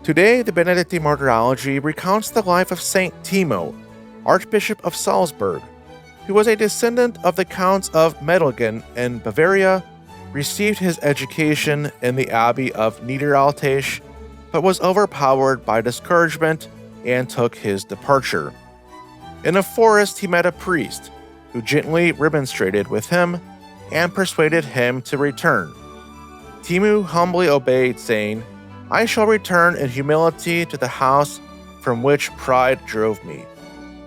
Today, the Benedictine Martyrology recounts the life of Saint Thiemo, Archbishop of Salzburg, who was a descendant of the Counts of Medellin in Bavaria, received his education in the Abbey of Niederaltaich, but was overpowered by discouragement and took his departure. In a forest, he met a priest who gently remonstrated with him and persuaded him to return. Thiemo humbly obeyed, saying, "I shall return in humility to the house from which pride drove me,"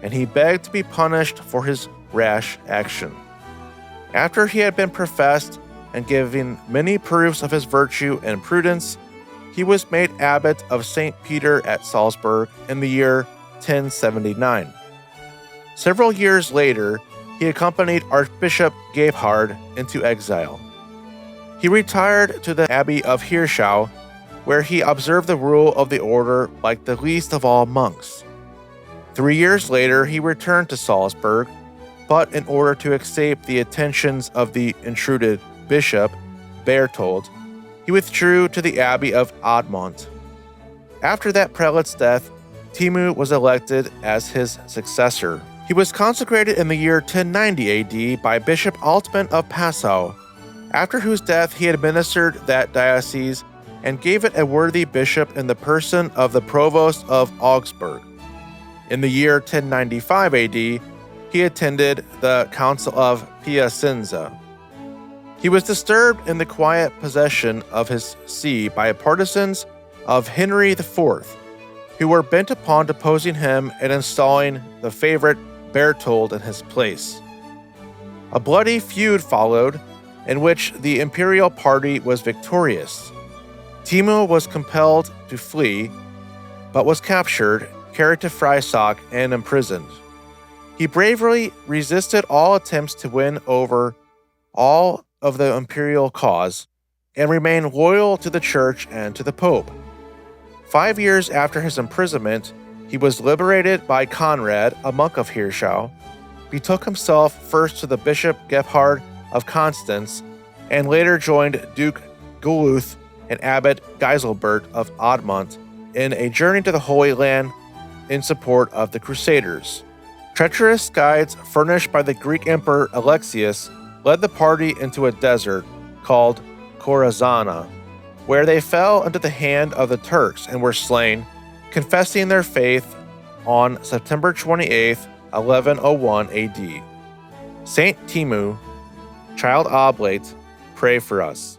and he begged to be punished for his rash action. After he had been professed and given many proofs of his virtue and prudence, he was made abbot of St. Peter at Salzburg in the year 1079. Several years later, he accompanied Archbishop Gebhard into exile. He retired to the Abbey of Hirschau, where he observed the rule of the order like the least of all monks. 3 years later, he returned to Salzburg, but in order to escape the attentions of the intruded bishop, Berthold, he withdrew to the Abbey of Admont. After that prelate's death, Thiemo was elected as his successor. He was consecrated in the year 1090 AD by Bishop Altman of Passau, after whose death he administered that diocese and gave it a worthy bishop in the person of the provost of Augsburg. In the year 1095 AD, he attended the Council of Piacenza. He was disturbed in the quiet possession of his see by partisans of Henry IV, who were bent upon deposing him and installing the favorite Berthold in his place. A bloody feud followed, in which the imperial party was victorious. Thiemo was compelled to flee, but was captured, carried to Freysack, and imprisoned. He bravely resisted all attempts to win over all of the imperial cause, and remained loyal to the Church and to the Pope. 5 years after his imprisonment, he was liberated by Conrad, a monk of Hirschau, betook himself first to the Bishop Gebhard of Constance, and later joined Duke Guluth and Abbot Geiselbert of Admont in a journey to the Holy Land in support of the Crusaders. Treacherous guides furnished by the Greek Emperor Alexius led the party into a desert called Corazana, where they fell into the hand of the Turks and were slain, confessing their faith on September 28, 1101 AD. Saint Thiemo, Child Oblate, pray for us.